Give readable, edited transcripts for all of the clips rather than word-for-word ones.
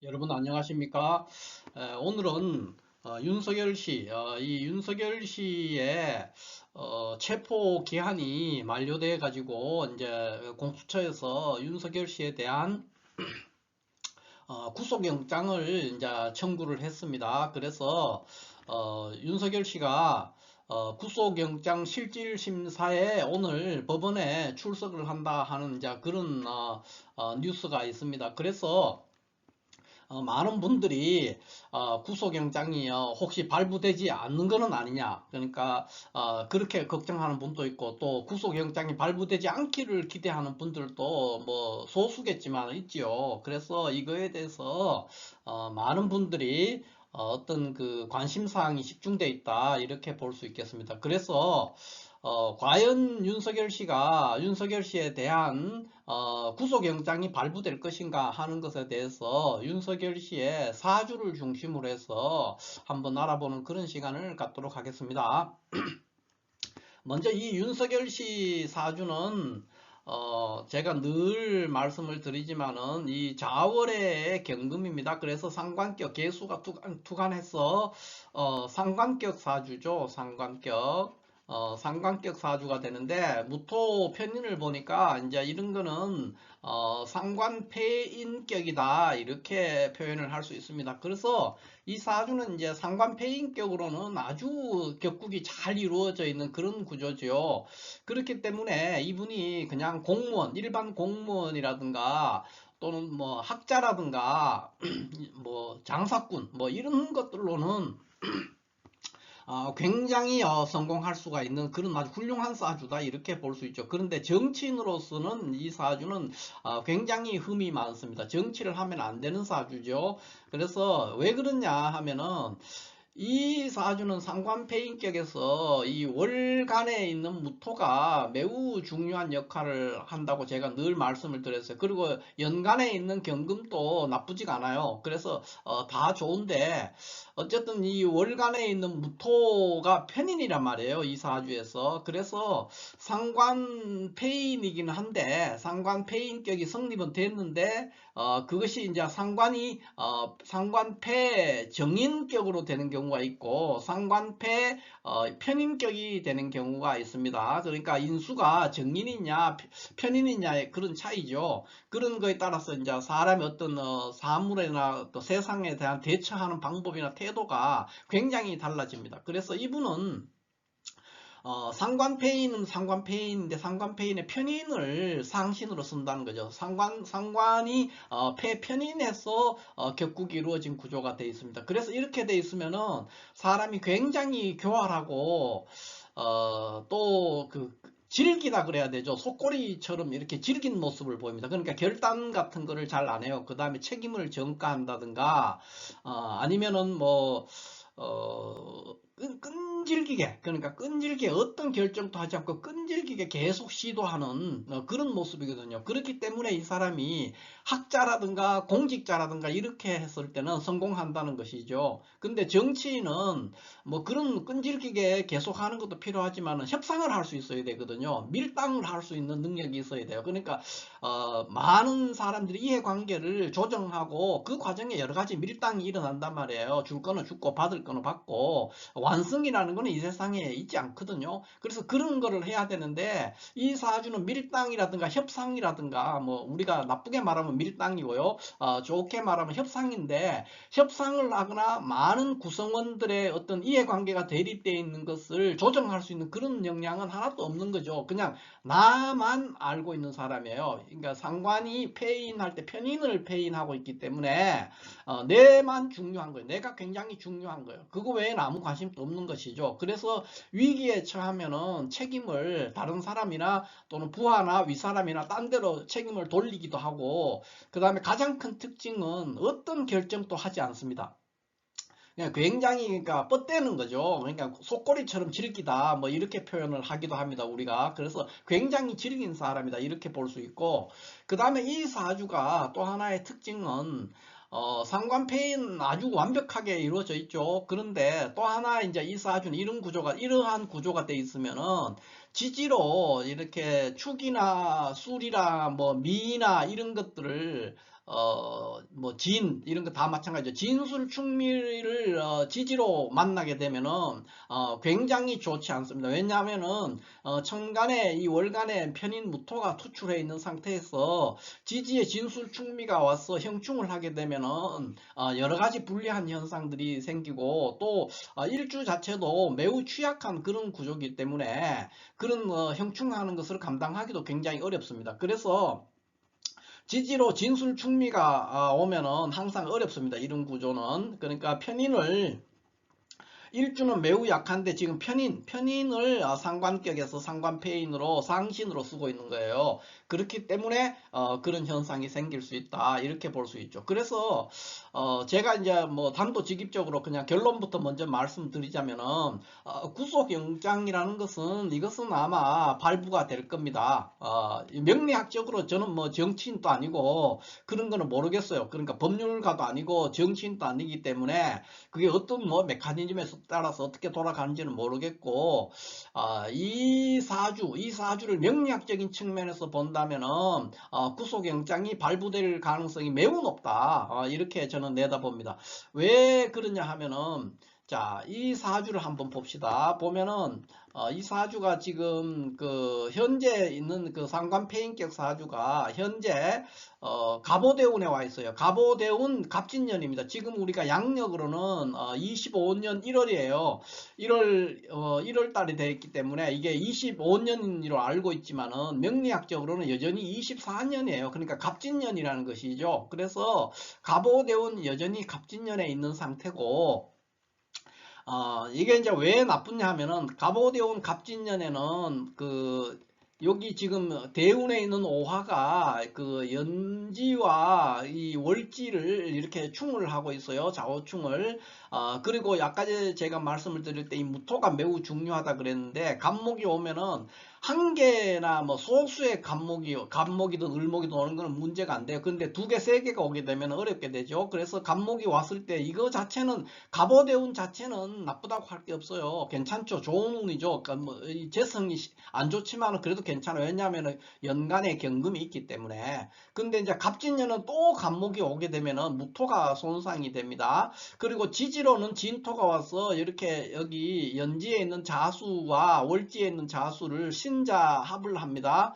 여러분 안녕하십니까? 오늘은 윤석열 씨, 이 윤석열 씨의 체포 기한이 만료돼 가지고 이제 공수처에서 윤석열 씨에 대한 구속영장을 이제 청구를 했습니다. 그래서 윤석열 씨가 구속영장 실질심사에 오늘 법원에 출석을 한다 하는 이제 그런 뉴스가 있습니다. 그래서 많은 분들이 구속영장이 혹시 발부되지 않는 것은 아니냐, 그러니까 그렇게 걱정하는 분도 있고, 또 구속영장이 발부되지 않기를 기대하는 분들도 뭐 소수겠지만 있지요. 그래서 이거에 대해서 많은 분들이 어떤 그 관심사항이 집중돼 있다, 이렇게 볼 수 있겠습니다. 그래서 과연 윤석열 씨에 대한 구속영장이 발부될 것인가 하는 것에 대해서 윤석열 씨의 사주를 중심으로 해서 한번 알아보는 그런 시간을 갖도록 하겠습니다. 먼저 이 윤석열 씨 사주는 제가 늘 말씀을 드리지만은 이 자월의 경금입니다. 그래서 상관격 개수가 투간해서 상관격 사주죠. 상관격 사주가 되는데, 무토 편인을 보니까 이제 이런 거는 상관폐인격이다, 이렇게 표현을 할 수 있습니다. 그래서 이 사주는 이제 상관폐인격으로는 아주 격국이 잘 이루어져 있는 그런 구조죠. 그렇기 때문에 이분이 그냥 공무원, 일반 공무원이라든가 또는 뭐 학자라든가 뭐 장사꾼 뭐 이런 것들로는 굉장히 성공할 수가 있는 그런 아주 훌륭한 사주다, 이렇게 볼 수 있죠. 그런데 정치인으로서는 이 사주는 굉장히 흠이 많습니다. 정치를 하면 안 되는 사주죠. 그래서 왜 그러냐 하면은, 이 사주는 상관폐인격에서 이 월간에 있는 무토가 매우 중요한 역할을 한다고 제가 늘 말씀을 드렸어요. 그리고 연간에 있는 경금도 나쁘지가 않아요. 그래서 다 좋은데, 어쨌든 이 월간에 있는 무토가 편인이란 말이에요, 이 사주에서. 그래서 상관폐인이긴 한데, 상관폐인격이 성립은 됐는데, 그것이 이제 상관폐 정인격으로 되는 경우가 있고, 상관폐 편인격이 되는 경우가 있습니다. 그러니까 인수가 정인이냐 편인이냐의 그런 차이죠. 그런 거에 따라서 이제 사람의 어떤 사물이나 또 세상에 대한 대처하는 방법이나 태도가 굉장히 달라집니다. 그래서 이분은 상관폐인은 상관폐인인데, 상관폐인의 편인을 상신으로 쓴다는 거죠. 상관이 폐편인해서 격국이 이루어진 구조가 되어 있습니다. 그래서 이렇게 되어 있으면은 사람이 굉장히 교활하고 또 그 질기다 그래야 되죠. 속꼬리처럼 이렇게 질긴 모습을 보입니다. 그러니까 결단 같은 거를 잘 안 해요. 그 다음에 책임을 전가한다든가 아니면은 뭐 끈질기게, 그러니까 끈질기게 어떤 결정도 하지 않고 끈질기게 계속 시도하는 그런 모습이거든요. 그렇기 때문에 이 사람이 학자라든가 공직자라든가 이렇게 했을 때는 성공한다는 것이죠. 근데 정치인은 뭐 그런 끈질기게 계속 하는 것도 필요하지만 협상을 할 수 있어야 되거든요. 밀당을 할 수 있는 능력이 있어야 돼요. 그러니까 많은 사람들이 이해관계를 조정하고 그 과정에 여러 가지 밀당이 일어난단 말이에요. 줄 거는 주고 받을 거는 받고, 완성이라는 거는 이 세상에 있지 않거든요. 그래서 그런 거를 해야 되는데, 이 사주는 밀당이라든가 협상이라든가, 뭐 우리가 나쁘게 말하면 밀당이고요, 좋게 말하면 협상인데, 협상을 하거나 많은 구성원들의 어떤 이해관계가 대립되어 있는 것을 조정할 수 있는 그런 역량은 하나도 없는 거죠. 그냥 나만 알고 있는 사람이에요. 그러니까 상관이 폐인할 때 편인을 폐인하고 있기 때문에 내만 중요한 거예요. 내가 굉장히 중요한 거예요. 그거 외에는 아무 관심도 없는 것이죠. 그래서 위기에 처하면은 책임을 다른 사람이나 또는 부하나 윗사람이나 딴 데로 책임을 돌리기도 하고, 그 다음에 가장 큰 특징은 어떤 결정도 하지 않습니다. 그냥 굉장히, 그러니까 뻗대는 거죠. 그러니까 속꼬리처럼 질기다, 뭐 이렇게 표현을 하기도 합니다, 우리가. 그래서 굉장히 질긴 사람이다, 이렇게 볼 수 있고, 그 다음에 이 사주가 또 하나의 특징은 상관폐인 아주 완벽하게 이루어져 있죠. 그런데 또 하나 이제 이 사주는 이러한 구조가 돼 있으면은 지지로 이렇게 축이나 술이나 뭐 미나 이런 것들을 뭐 진 이런 거 다 마찬가지죠. 진술 충미를 지지로 만나게 되면은 굉장히 좋지 않습니다. 왜냐하면은 천간에 이 월간에 편인 무토가 투출해 있는 상태에서 지지에 진술 충미가 와서 형충을 하게 되면은 여러 가지 불리한 현상들이 생기고 또 일주 자체도 매우 취약한 그런 구조이기 때문에 그런 형충하는 것을 감당하기도 굉장히 어렵습니다. 그래서 지지로 진술 충미가 오면은 항상 어렵습니다. 이런 구조는. 그러니까 편인을 일주는 매우 약한데 지금 편인을 상관격에서 상관폐인으로 상신으로 쓰고 있는 거예요. 그렇기 때문에 그런 현상이 생길 수 있다. 이렇게 볼 수 있죠. 그래서 제가 이제 뭐 단도직입적으로 그냥 결론부터 먼저 말씀드리자면은 구속영장이라는 것은 이것은 아마 발부가 될 겁니다. 명리학적으로 저는 뭐 정치인도 아니고 그런 거는 모르겠어요. 그러니까 법률가도 아니고 정치인도 아니기 때문에 그게 어떤 뭐 메커니즘에 따라서 어떻게 돌아가는지는 모르겠고 이 사주를 명리학적인 측면에서 본다면은 구속영장이 발부될 가능성이 매우 높다. 이렇게 저는 내다봅니다. 왜 그러냐 하면은 자, 이 사주를 한번 봅시다. 보면은 이 사주가 지금 그 현재 있는 그 상관폐인격 사주가 현재 갑오대운에 와 있어요. 갑오대운 갑진년입니다. 지금 우리가 양력으로는 25년 1월이에요. 1월 달이 되어 있기 때문에 이게 25년으로 알고 있지만은 명리학적으로는 여전히 24년이에요. 그러니까 갑진년이라는 것이죠. 그래서 갑오대운 여전히 갑진년에 있는 상태고 이게 이제 왜 나쁘냐 하면은 갑오대운 갑진년에는 그 여기 지금 대운에 있는 오화가 그 연지와 이 월지를 이렇게 충을 하고 있어요. 좌우충을. 그리고 아까 제가 말씀을 드릴 때 이 무토가 매우 중요하다 그랬는데 갑목이 오면은 한 개나 뭐 소수의 갑목이든 을목이든 오는 거는 문제가 안 돼요. 근데 두 개, 세 개가 오게 되면 어렵게 되죠. 그래서 갑목이 왔을 때 이거 자체는 갑오대운 자체는 나쁘다고 할 게 없어요. 괜찮죠. 좋은 운이죠. 그러니까 뭐 재성이 안 좋지만 그래도 괜찮아요. 왜냐하면 연간에 경금이 있기 때문에. 근데 이제 갑진년은 또 갑목이 오게 되면은 무토가 손상이 됩니다. 그리고 지지로는 진토가 와서 이렇게 여기 연지에 있는 자수와 월지에 있는 자수를 신자합을 합니다.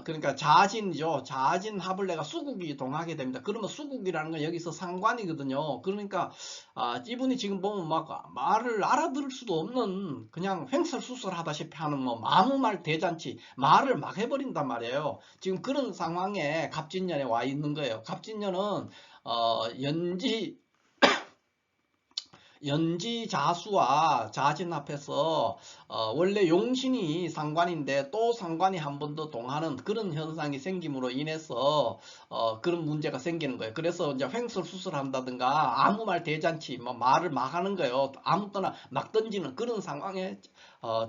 그러니까 자진이죠. 자진 합을 내가 수국이 동하게 됩니다. 그러면 수국이라는 건 여기서 상관이거든요. 그러니까 이분이 지금 보면 막 말을 알아들을 수도 없는 그냥 횡설수설하다시피 하는 뭐 아무 말 대잔치 말을 막 해버린단 말이에요. 지금 그런 상황에 갑진년에 와 있는 거예요. 갑진년은 연지자수와 자진 앞에서 원래 용신이 상관인데 또 상관이 한 번 더 동하는 그런 현상이 생김으로 인해서 그런 문제가 생기는 거예요. 그래서 이제 횡설수설한다든가 아무 말 대잔치 뭐 말을 막 하는 거예요. 아무 때나 막 던지는 그런 상황에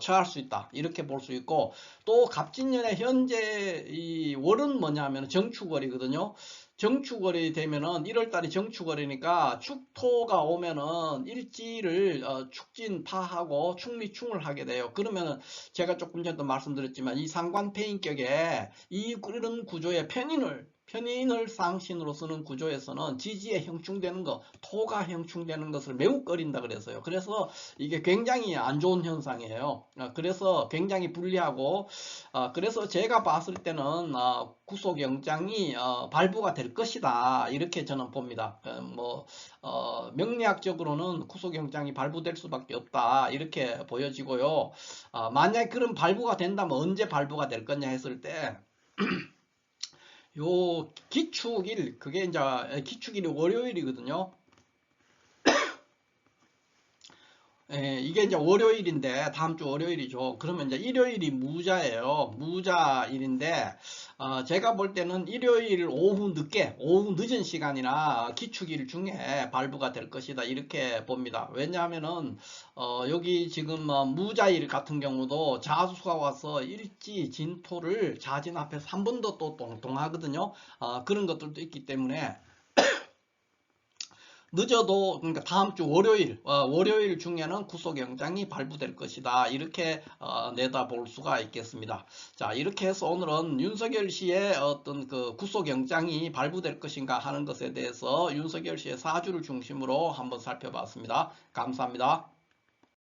처할 수 있다. 이렇게 볼 수 있고 또 갑진년의 현재 이 월은 뭐냐면 정축월이거든요. 정축월이 되면은 1월달이 정축월이니까 축토가 오면은 일지를 축진파하고 축리충을 하게 돼요. 그러면은 제가 조금 전에도 말씀드렸지만 이 상관폐인격에 이런 구조의 편인을 상신으로 쓰는 구조에서는 지지에 형충되는 것, 토가 형충되는 것을 매우 꺼린다 그래서요. 그래서 이게 굉장히 안 좋은 현상이에요. 그래서 굉장히 불리하고 그래서 제가 봤을 때는 구속영장이 발부가 될 것이다. 이렇게 저는 봅니다. 명리학적으로는 구속영장이 발부될 수밖에 없다. 이렇게 보여지고요. 만약에 그런 발부가 된다면 언제 발부가 될 거냐 했을 때 요 기축일 그게 이제 기축일이 월요일이거든요. 이게 이제 월요일인데 다음 주 월요일이죠. 그러면 이제 일요일이 무자예요. 무자일인데 제가 볼 때는 일요일 오후 늦은 시간이나 기축일 중에 발부가 될 것이다 이렇게 봅니다. 왜냐하면은 여기 지금 무자일 같은 경우도 자수가 와서 일지 진토를 자진 앞에서 한 번 더 또 동하거든요. 그런 것들도 있기 때문에 늦어도 그러니까 다음 주 월요일 중에는 구속영장이 발부될 것이다. 이렇게 내다볼 수가 있겠습니다. 자, 이렇게 해서 오늘은 윤석열 씨의 어떤 그 구속영장이 발부될 것인가 하는 것에 대해서 윤석열 씨의 사주를 중심으로 한번 살펴봤습니다. 감사합니다.